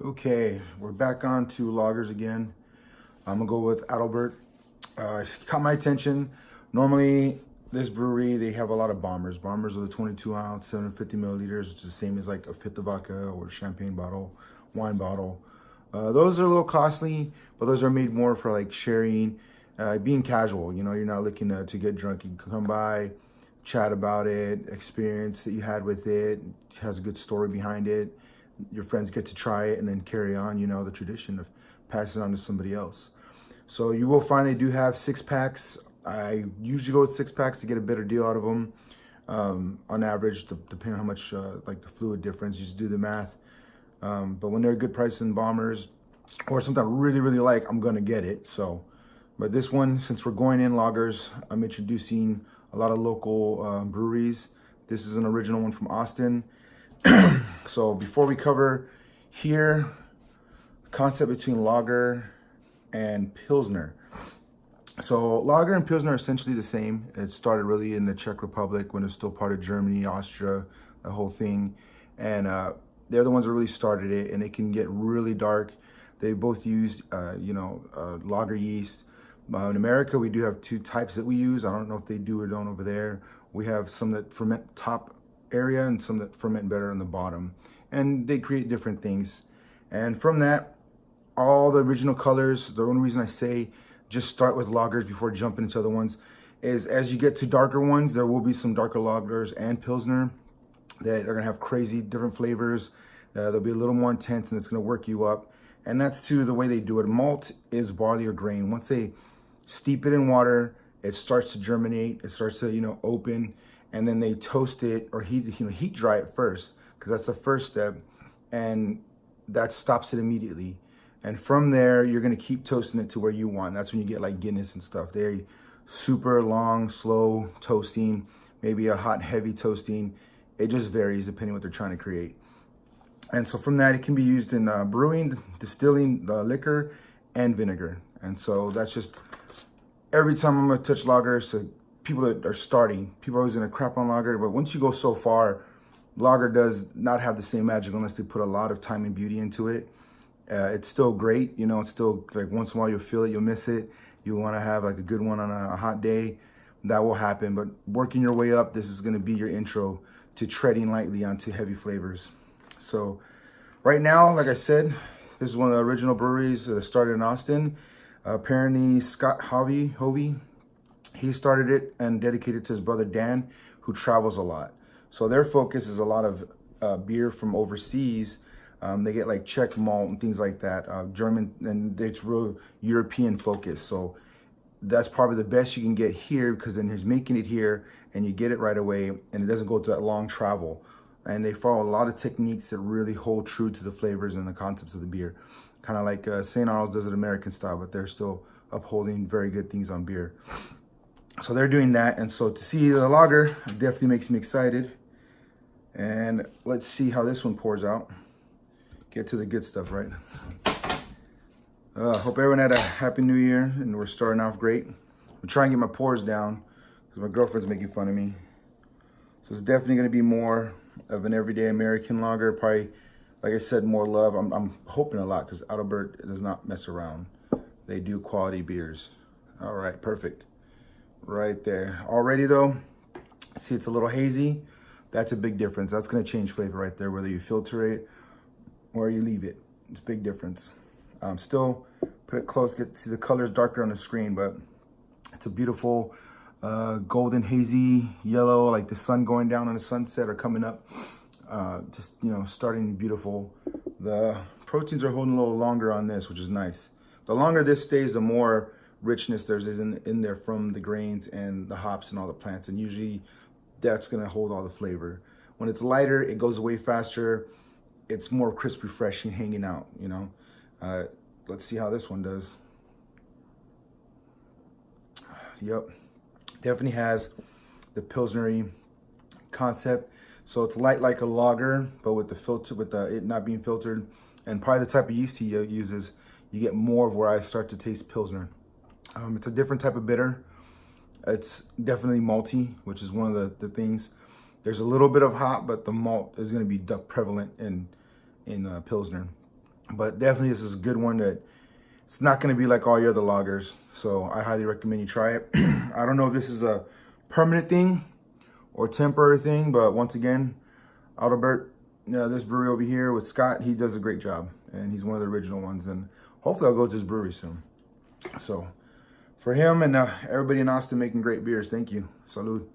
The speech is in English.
Okay, we're back on to lagers again. I'm gonna go with Adelbert. Caught my attention. Normally, this brewery, they have a lot of bombers. Bombers are the 22 ounce, 750 milliliters, which is the same as like a fifth of vodka or champagne bottle, wine bottle. Those are a little costly, but those are made more for like sharing, being casual. You know, you're not looking to get drunk. You can come by, chat about it, experience that you had with it. It has a good story behind it. Your friends get to try it and then carry on, you know, the tradition of passing it on to somebody else. So you will find they do have 6 packs. I usually go with 6 packs to get a better deal out of them. On average, depending on how much like the fluid difference, you just do the math. But when they're a good price in bombers or something I really, really like, I'm gonna get it. So, but this one, since we're going in lagers, I'm introducing a lot of local breweries. This is an original one from Austin. So before we cover here, the concept between lager and Pilsner. So lager and Pilsner are essentially the same. It started really in the Czech Republic when it was still part of Germany, Austria, the whole thing. And they're the ones that really started it, and it can get really dark. They both use, lager yeast. In America, we do have 2 types that we use. I don't know if they do or don't over there. We have some that ferment top area and some that ferment better on the bottom, and they create different things. And from that, all the original colors, the only reason I say just start with lagers before jumping into other ones is as you get to darker ones, there will be some darker lagers and Pilsner that are gonna have crazy different flavors. They'll be a little more intense and it's gonna work you up. And that's too the way they do it. Malt is barley or grain. Once they steep it in water, it starts to germinate, it starts to, open, and then they toast it or heat dry it first, because that's the first step, and that stops it immediately. And from there, you're gonna keep toasting it to where you want. That's when you get like Guinness and stuff. They're super long, slow toasting, maybe a hot, heavy toasting. It just varies depending what they're trying to create. And so from that, it can be used in brewing, distilling, liquor, and vinegar. And so that's just, every time I'm gonna touch lager, so people that are starting, people are always gonna crap on lager, but once you go so far, lager does not have the same magic unless they put a lot of time and beauty into it. It's still great, it's still like once in a while you'll feel it, you'll miss it. You wanna have like a good one on a hot day, that will happen. But working your way up, this is gonna be your intro to treading lightly onto heavy flavors. So right now, like I said, this is one of the original breweries that started in Austin. Apparently Scott Hovey, he started it and dedicated to his brother Dan, who travels a lot. So their focus is a lot of beer from overseas. They get like Czech malt and things like that, German, and it's real European focus. So that's probably the best you can get here, because then he's making it here and you get it right away, and it doesn't go through that long travel. And they follow a lot of techniques that really hold true to the flavors and the concepts of the beer. Kind of like St. Arnold's does it American style, but they're still upholding very good things on beer. So they're doing that, and so to see the lager definitely makes me excited. And let's see how this one pours out. Get to the good stuff, right? Hope everyone had a happy new year, and we're starting off great. I'm trying to get my pours down because my girlfriend's making fun of me. So it's definitely going to be more of an everyday American lager. Probably, like I said, more love. I'm hoping a lot, because Adelbert does not mess around. They do quality beers. All right, perfect. Right there. Already though, see it's a little hazy. That's a big difference. That's going to change flavor right there, whether you filter it or you leave it. It's a big difference. Still put it close, see the colors darker on the screen, but it's a beautiful golden hazy yellow, like the sun going down on the sunset or coming up. Just, starting beautiful. The proteins are holding a little longer on this, which is nice. The longer this stays, the more richness there's in there from the grains and the hops and all the plants, and usually that's going to hold all the flavor. When it's lighter, it goes away faster. It's more crisp, refreshing, hanging out, Let's see how this one does. Yep, definitely has the Pilsner concept. So it's light like a lager, but with the filter, it not being filtered, and probably the type of yeast he uses, you get more of where I start to taste Pilsner. It's a different type of bitter. It's definitely malty, which is one of the things. There's a little bit of hop, but the malt is going to be prevalent in Pilsner. But definitely this is a good one that it's not going to be like all your other lagers. So I highly recommend you try it. I don't know if this is a permanent thing or temporary thing, but once again, Adelbert, this brewery over here with Scott, he does a great job. And he's one of the original ones. And hopefully I'll go to his brewery soon. So for him and everybody in Austin making great beers, thank you. Salud.